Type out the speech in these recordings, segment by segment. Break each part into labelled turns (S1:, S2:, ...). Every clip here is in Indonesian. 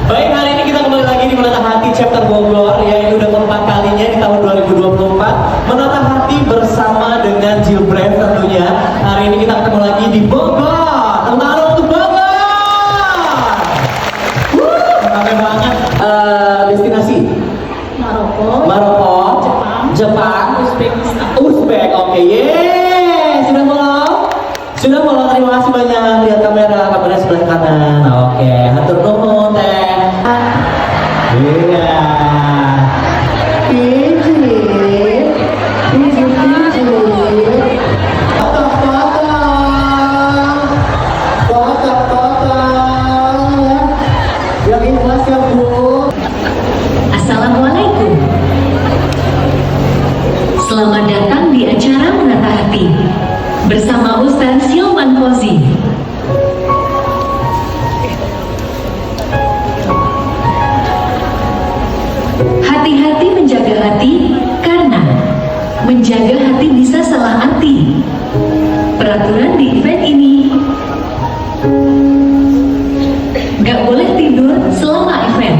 S1: Baik, hari ini kita kembali lagi di Menata Hati Chapter Bogor. Ya, ini udah keempat kalinya di tahun 2024 Menata Hati bersama dengan Jilbrand tentunya. Hari ini kita ketemu lagi di Bogor. Tepuk tangan untuk Bogor. Rame banget. Destinasi Maroko, Jepang, Uzbek. Oke, yeay. Sudah follow, terima kasih banyak. Lihat kamera sebelah kanan. Oke, hatur nuhun teh. Iya. Yang ikhlas ya Bu.
S2: Assalamualaikum. Selamat datang di acara Menata Hati bersama Ustaz Hilman Fauzi. Hati-hati menjaga hati, karena menjaga hati bisa salah arti. Peraturan di event ini: gak boleh tidur selama event,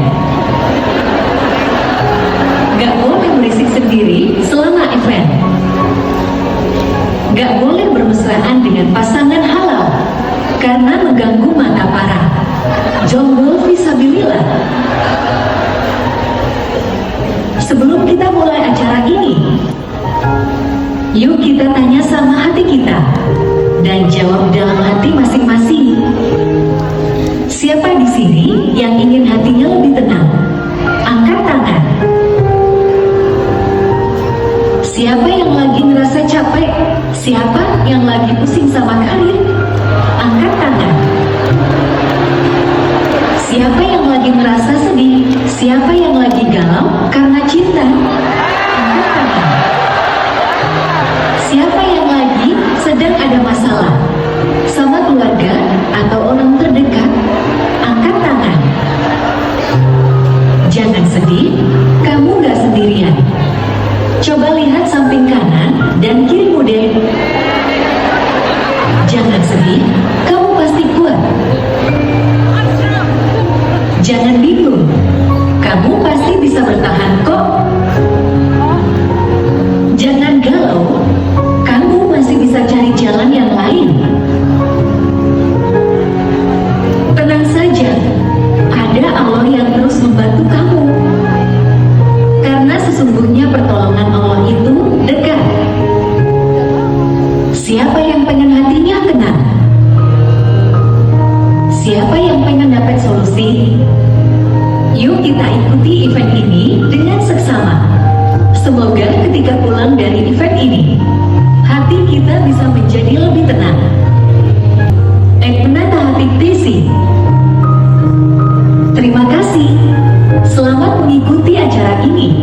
S2: gak boleh berisik sendiri selama event, gak boleh bermesraan dengan pasangan halal karena mengganggu mata para jomblo fisabilillah. Sebelum kita mulai acara ini, yuk kita tanya sama hati kita dan jawab dalam hati masing-masing. Siapa di sini yang ingin hatinya lebih tenang? Angkat tangan. Siapa yang lagi ngerasa capek? Siapa yang lagi pusing sama karir? Angkat tangan. Siapa yang lagi merasa sedih? Siapa yang lagi galau karena cinta? Angkat tangan. Siapa yang lagi sedang ada masalah sama keluarga atau orang terdekat? Angkat tangan. Jangan sedih, kamu gak sendirian. Coba lihat samping kanan dan kirimu deh. Jangan sedih, kamu pasti kuat. Jangan bingung, kamu pasti bisa bertahan kok. Jangan galau, kamu masih bisa cari jalan yang lain. Tenang saja, ada Allah yang terus membantu kamu. Karena sesungguhnya pertolongan Allah itu dekat. Siapa yang pengen hatinya tenang? Siapa yang pengen dapat solusi? Yuk kita ikuti event ini dengan seksama. Semoga ketika pulang dari event ini, hati kita bisa menjadi lebih tenang. Menata Hati TC. Terima kasih. Selamat mengikuti acara ini.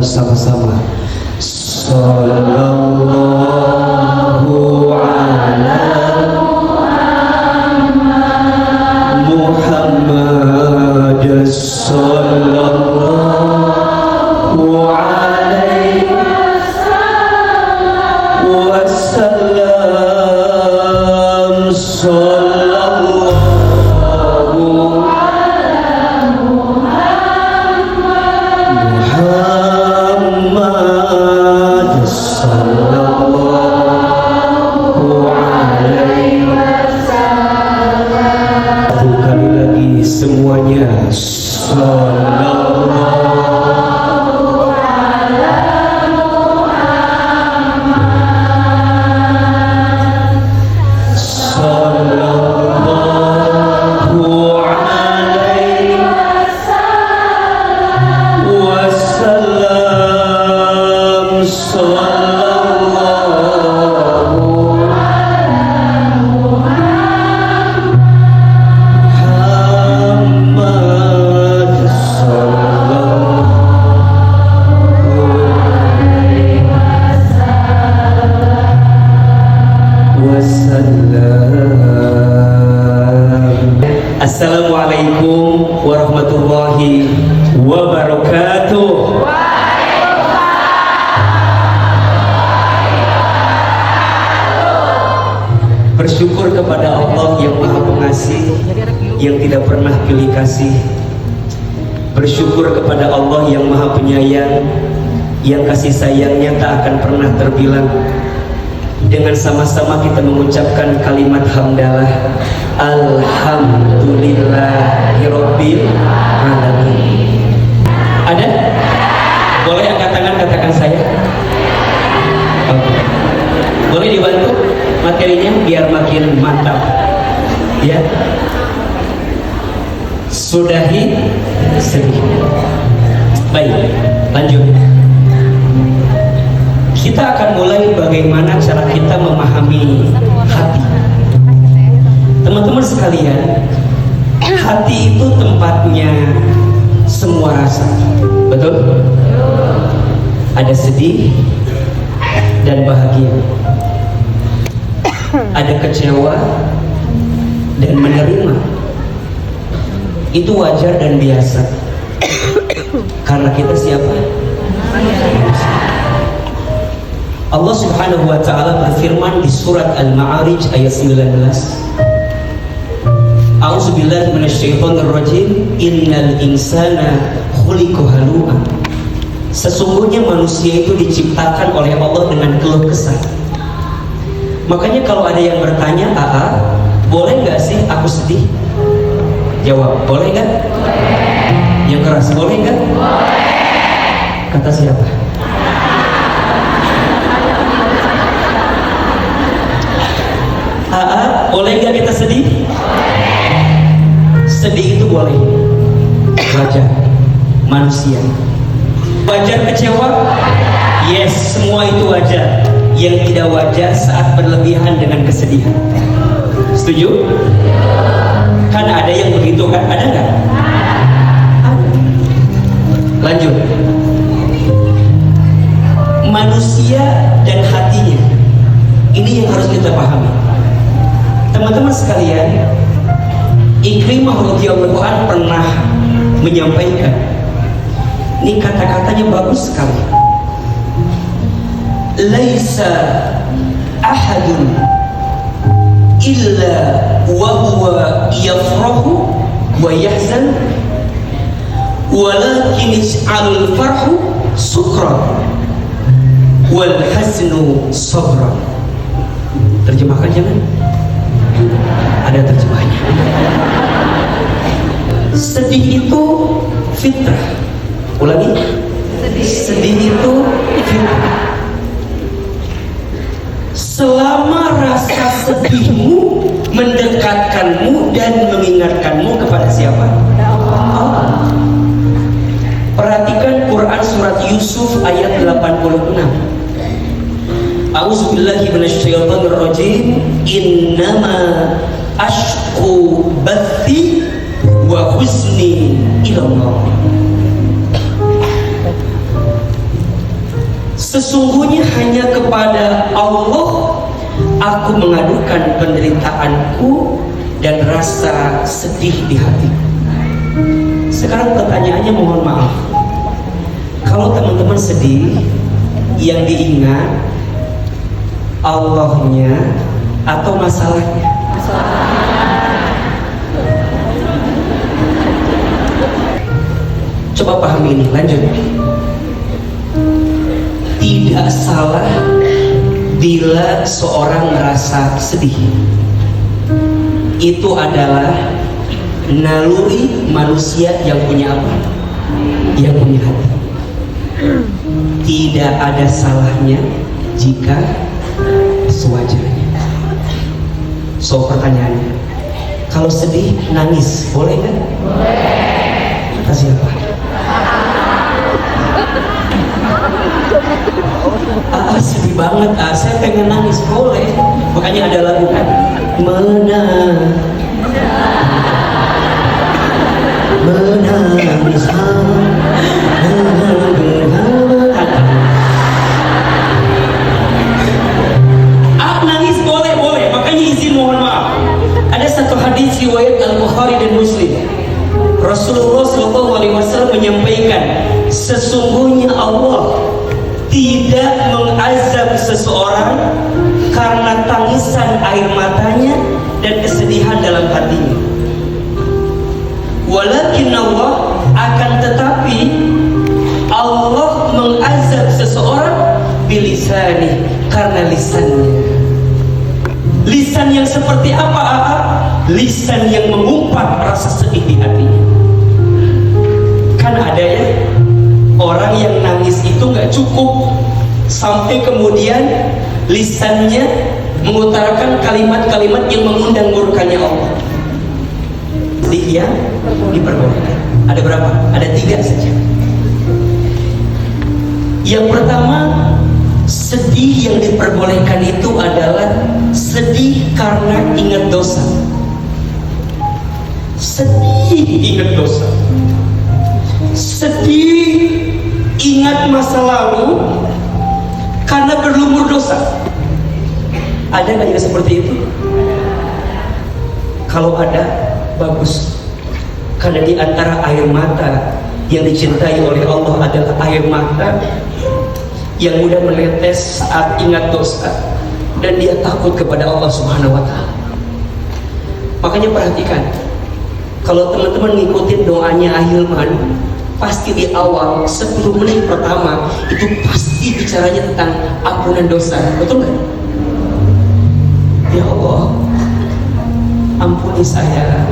S1: Sama-sama. Sallallahu ala Muhammad. Sallallahu alaihi wasallam. Sallallahu Muhammad.
S3: yang tidak pernah pilih kasih. Bersyukur kepada Allah yang Maha Penyayang, yang kasih sayangnya tak akan pernah terbilang. Dengan sama-sama kita mengucapkan kalimat hamdalah, alhamdulillahirabbil alamin. Ada? Boleh angkat tangan, katakan saya. Oke. Boleh dibantu materinya biar makin mantap. Ya. Sudahi sedih. Baik, lanjut. Kita akan mulai bagaimana cara kita memahami hati. Teman-teman sekalian, hati itu tempatnya semua rasa. Betul? Ada sedih dan bahagia. Ada kecewa dan menerima. Itu wajar dan biasa. Karena kita siapa? Allah Subhanahu wa taala berfirman di surat Al-Ma'arij ayat 19. A'udzubillahi minasyaitonir rajim. Innal insana khuliqa halu'a. Sesungguhnya manusia itu diciptakan oleh Allah dengan keluh kesah. Makanya kalau ada yang bertanya, boleh nggak sih aku sedih? Jawab, boleh nggak? Yang keras, boleh nggak? Kata siapa? Boleh nggak kita sedih? Sedih itu boleh, wajar, manusia. Wajar kecewa? Yes, semua itu wajar. Yang tidak wajar saat berlebihan dengan kesedihan. Setuju? Kan ada yang begitu kan? Ada nggak? Lanjut. Manusia dan hatinya, ini yang harus kita pahami. Teman-teman sekalian, Ikrimah radhiyallahu anhu pernah menyampaikan, ini kata-katanya bagus sekali. Laisa ahadun illa wa huwa yafrahu wa yahzan walakin ij'alul farhu sukran wal haznu sabran. Terjemahkan jangan? Ada terjemahnya. Sedih itu fitrah. Ulangi. Sedih itu fitrah. Selama rasa sedihmu mendekatkanmu dan mengingatkanmu kepada siapa? Allah. Perhatikan Quran surat Yusuf ayat 86. A'udzubillahi minasyaitonir rajim. Innama ashku bathi wa huzni ila Allah. Sesungguhnya hanya kepada Allah aku mengadukan penderitaanku dan rasa sedih di hatiku. Sekarang pertanyaannya, mohon maaf, kalau teman-teman sedih, yang diingat Allahnya atau masalahnya? Coba pahami ini, lanjut. Tidak salah bila seorang merasa sedih. Itu adalah naluri manusia yang punya apa? Yang punya hati. Tidak ada salahnya jika sewajarnya. So pertanyaannya, kalau sedih nangis boleh kan? Boleh. Kata siapa? Sedih banget, saya pengen nangis, boleh. Makanya ada lagu kan, menangis nangis boleh. Makanya izin mohon maaf. Ada satu hadis riwayat Al-Bukhari dan Muslim. Rasulullah SAW menyampaikan, sesungguhnya Allah tidak mengazab seseorang karena tangisan air matanya dan kesedihan dalam hatinya. Walakin Allah, akan tetapi Allah mengazab seseorang bilisani, karena lisannya. Lisan yang seperti apa? Lisan yang mengumpat rasa sedih di hatinya. Kan ada ya orang yang nangis itu nggak cukup sampai kemudian lisannya mengutarakan kalimat-kalimat yang mengundang murkanya Allah. Sedih yang diperbolehkan. Ada berapa? Ada 3 saja. Yang pertama, sedih yang diperbolehkan itu adalah sedih karena ingat dosa. Sedih ingat dosa. Sedih ingat masa lalu karena berlumur dosa. Ada nggak yang seperti itu? Kalau ada, bagus. Karena di antara air mata yang dicintai oleh Allah adalah air mata yang mudah menetes saat ingat dosa dan dia takut kepada Allah Subhanahu wa Ta'ala. Makanya perhatikan, kalau teman-teman ngikutin doanya Ahilman, pasti di awal 10 menit pertama itu pasti bicaranya tentang ampunan dosa, betul nggak? Ya Allah, ampuni saya.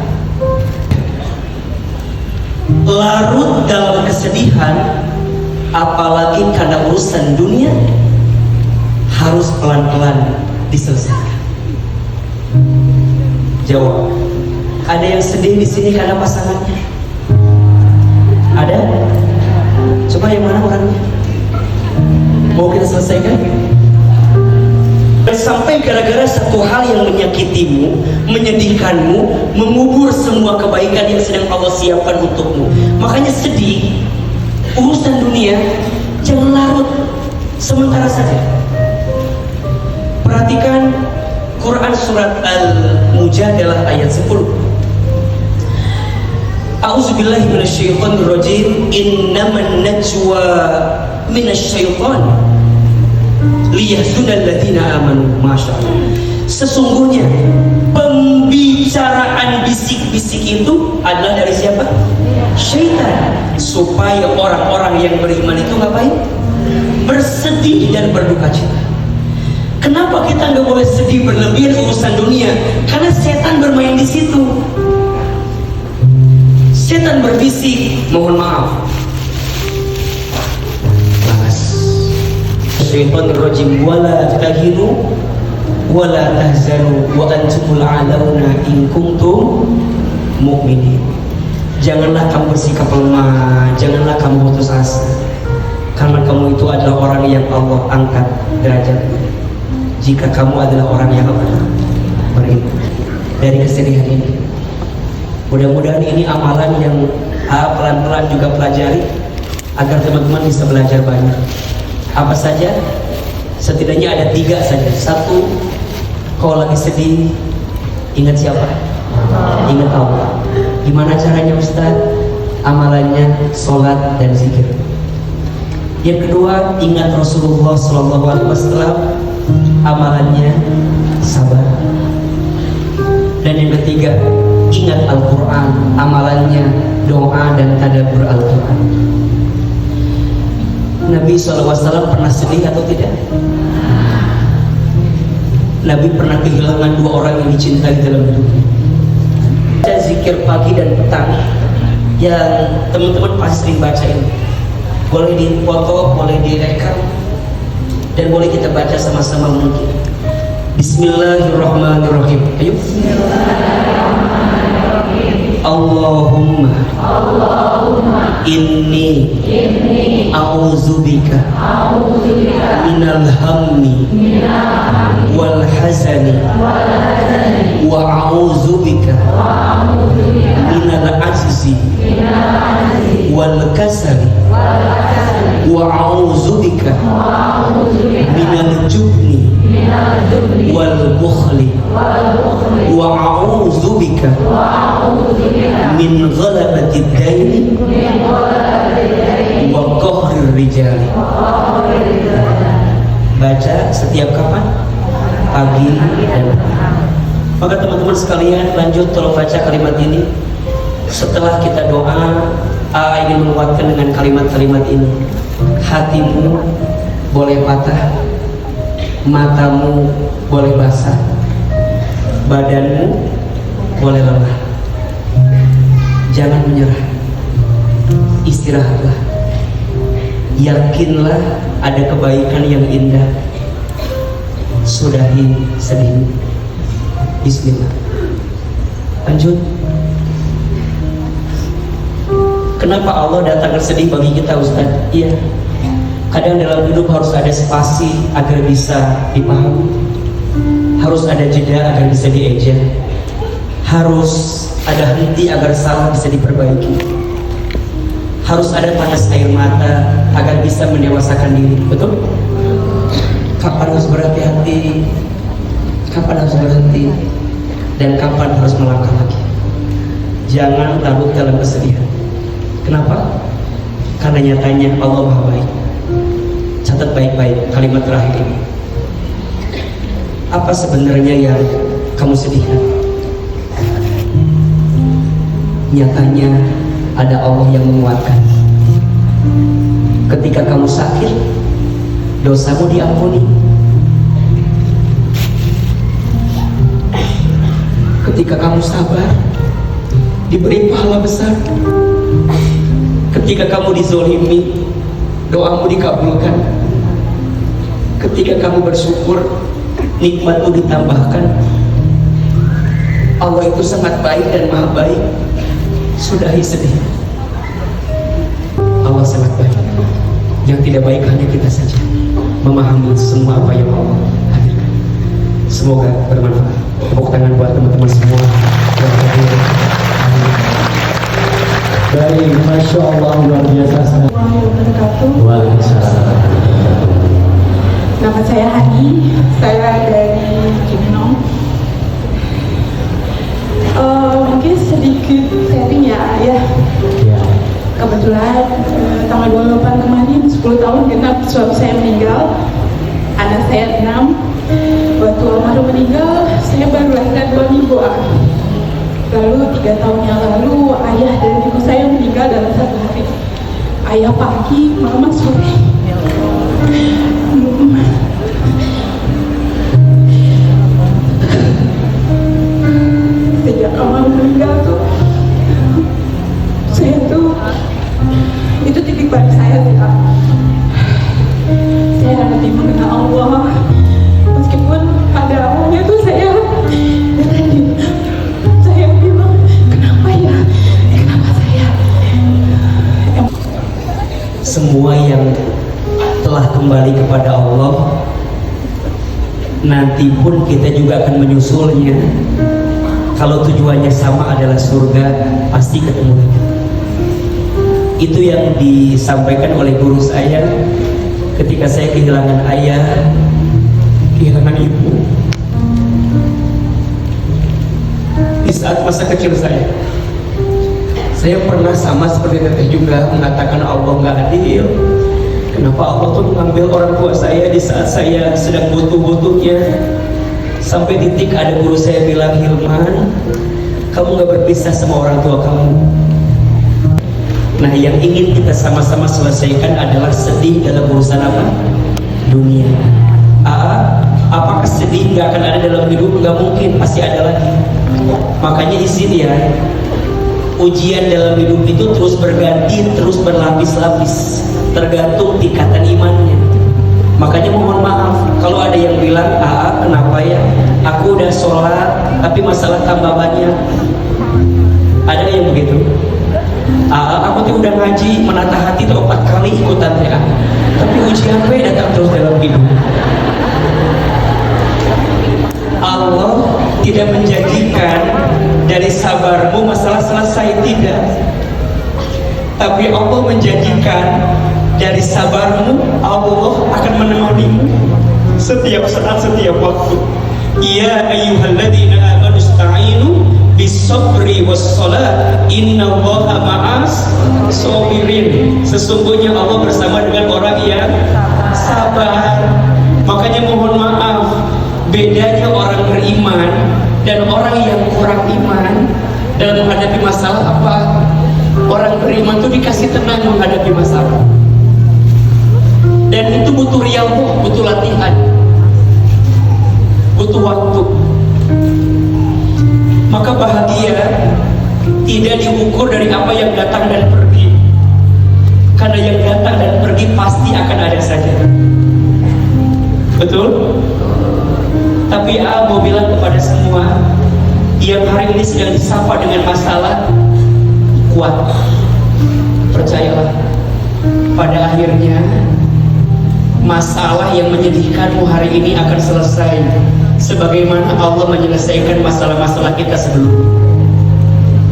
S3: Larut dalam kesedihan, apalagi karena urusan dunia, harus pelan-pelan diselesaikan. Jawab. Ada yang sedih di sini karena pasangannya? Ada? Coba yang mana orangnya? Mau kita selesaikan? Sampai gara-gara satu hal yang menyakitimu, menyedihkanmu, mengubur semua kebaikan yang sedang Allah siapkan untukmu. Makanya sedih, urusan dunia jangan larut, sementara saja. Perhatikan Quran surat Al-Mujadalah ayat 10. A'udzubillahi minasyaitonirrajim. Innaman najwa minasyaiton liyahzunal ladzina amanu. Masyaallah. Sesungguhnya pembicaraan bisik-bisik itu adalah dari siapa? Syaitan. Supaya orang-orang yang beriman itu ngapain? Bersedih dan berduka cita. Kenapa kita nggak boleh sedih berlebihan urusan dunia? Karena setan bermain di situ. Setan berbisik, mohon maaf. Syaitan rajim, wala tahinu wala tahzanu wa antumul a'launa in kuntum mu'minin. Janganlah kamu bersikap lemah, janganlah kamu putus asa, karena kamu itu adalah orang yang Allah angkat derajatnya jika kamu adalah orang yang beriman. Dari kesedihan ini, mudah-mudahan ini amalan yang pelan-pelan juga pelajari agar teman-teman bisa belajar banyak. Apa saja? Setidaknya ada 3 saja. 1, kalau lagi sedih, ingat siapa? Ingat Allah. Gimana caranya Ustaz? Amalannya sholat dan zikir. Yang kedua, ingat Rasulullah SAW. Amalannya sabar. Dan yang ketiga, ingat Al-Quran. Amalannya doa dan tadabbur Al-Quran. Nabi SAW pernah sedih atau tidak? Nabi pernah kehilangan 2 orang yang dicintai dalam hidupnya. Baca zikir pagi dan petang yang teman-teman pasti sering baca ini. Boleh dipoto, boleh direkam, dan boleh kita baca sama-sama mungkin. Bismillahirrahmanirrahim. Ayo. Allahumma inni a'udzubika minal hammi wal hazani wa a'udzubika minal ajzi wal kasali wa a'udzubika minal jubni wal bukhli wa a'udzubika min ghalabati daini wa qahrir rijali. Baca setiap kapan? Pagi dan petang. Maka teman-teman sekalian, lanjut tolong baca kalimat ini. Setelah kita doa, ingin menguatkan dengan kalimat-kalimat ini. Hatimu boleh patah, matamu boleh basah, badanmu boleh lelah. Jangan menyerah, istirahatlah. Yakinlah ada kebaikan yang indah. Sudahi sedih. Bismillah. Lanjut. Kenapa Allah datangkan sedih bagi kita, Ustaz? Iya. Kadang dalam hidup harus ada spasi agar bisa dipahami. Harus ada jeda agar bisa dieja. Harus ada henti agar salah bisa diperbaiki. Harus ada panas air mata agar bisa mendewasakan diri. Betul? Kapan harus berhati-hati? Kapan harus berhenti? Dan kapan harus melangkah lagi? Jangan larut dalam kesedihan. Kenapa? Karena nyatanya Allah Maha Baik. Catat baik-baik kalimat terakhir ini. Apa sebenarnya yang kamu sedihkan? Nyatanya ada Allah yang menguatkan. Ketika kamu sakit, dosamu diampuni. Ketika kamu sabar, diberi pahala besar. Ketika kamu dizolimi, doamu dikabulkan. Ketika kamu bersyukur, nikmatmu ditambahkan. Allah itu sangat baik dan maha baik. Sudahi sedih. Allah sangat baik. Yang tidak baik hanya kita saja, memahami semua apa yang Allah hadirkan. Semoga bermanfaat. Tepuk tangan buat teman-teman semua yang hadir.
S1: Baik, Masya Allah, luar biasa.
S4: Waalaikumsalam. Nama saya Hani, saya dari Cibinong. Mungkin sedikit sharing ya. Kebetulan tanggal 28 kemarin 10 tahun genap suami saya meninggal. Anak saya 6. Waktu almarhum meninggal, saya baru lahir 2 minggu. Lalu 3 tahun yang lalu ayah dan ibu saya meninggal dalam 1 hari. Ayah pagi, mama sore. Sejak almarhum meninggal tuh, saya tuh itu titik balik saya sih, Kak. Saya nanti mengenal Allah, meskipun pada awalnya tuh saya bilang kenapa saya
S3: Semua yang telah kembali kepada Allah, nanti pun kita juga akan menyusulnya. Kalau tujuannya sama adalah surga, pasti ketemu lagi. Itu yang disampaikan oleh guru saya ketika saya kehilangan ayah, kehilangan ibu. Di saat masa kecil saya pernah sama seperti teteh juga mengatakan Allah nggak adil. Kenapa Allah tuh mengambil orang tua saya di saat saya sedang butuh-butuhnya? Sampai titik ada guru saya bilang, Hilman, kamu nggak berpisah sama orang tua kamu. Nah, yang ingin kita sama-sama selesaikan adalah sedih dalam urusan apa? Dunia. Apakah sedih nggak akan ada dalam hidup? Nggak mungkin, pasti ada lagi. Makanya izin ya, ujian dalam hidup itu terus berganti, terus berlapis-lapis, tergantung tingkatan imannya. Makanya mohon maaf kalau ada yang bilang, kenapa ya aku udah sholat tapi masalah tambah banyak. Ada yang begitu. Aku tuh udah ngaji, menata hati tuh 4 kali ikutan ya, tapi ujian gue datang terus dalam hidup. Allah tidak menjanjikan dari sabarmu masalah selesai, tidak. Tapi Allah menjanjikan dari sabarmu Allah akan menemanimu setiap saat, setiap waktu. Ya ayyuhalladzina amanu ista'inu bis-sabri was-shalah innallaha ma'as sabirin. Sesungguhnya Allah bersama dengan orang yang sabar. Makanya mohon maaf, bedanya orang beriman dan orang yang kurang iman dalam menghadapi masalah apa? Orang beriman itu dikasih tenang menghadapi masalah. Dan itu butuh riyadhah, butuh latihan, butuh waktu. Maka bahagia tidak diukur dari apa yang datang dan pergi, karena yang datang dan pergi pasti akan ada saja. Betul? Tapi mau bilang kepada semua yang hari ini sedang disapa dengan masalah, kuat, percayalah, pada akhirnya masalah yang menyedihkanmu hari ini akan selesai sebagaimana Allah menyelesaikan masalah-masalah kita sebelumnya.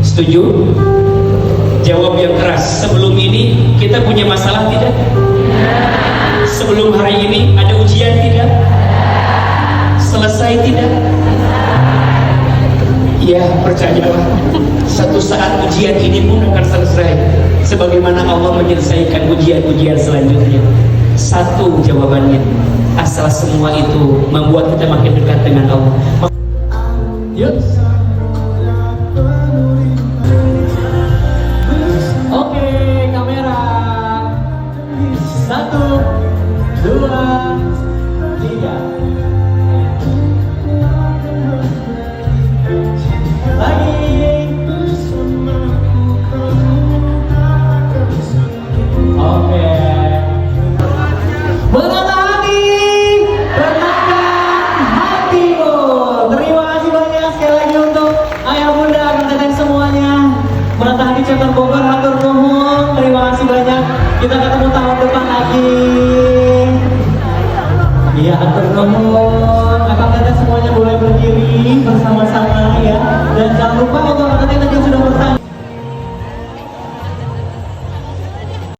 S3: Setuju? Jawab yang keras. Sebelum ini kita punya masalah tidak? Sebelum hari ini ada ujian tidak? Selesai tidak? Ya, percayalah, satu saat ujian ini pun akan selesai sebagaimana Allah menyelesaikan ujian-ujian selanjutnya. Satu jawabannya, asal semua itu membuat kita makin dekat dengan Allah. Yuk.
S1: Oke, kamera. 1, 2, 3. Lagi. Oke. Menatani, tenangkan hatimu. Terima kasih banyak sekali lagi untuk ayah bunda, kakak semuanya. Menata Hati Chapter Bogor, hatur nuhun. Terima kasih banyak. Kita ketemu tahun depan lagi. Iya, hatur nuhun. Kakak-kakak semuanya boleh berdiri.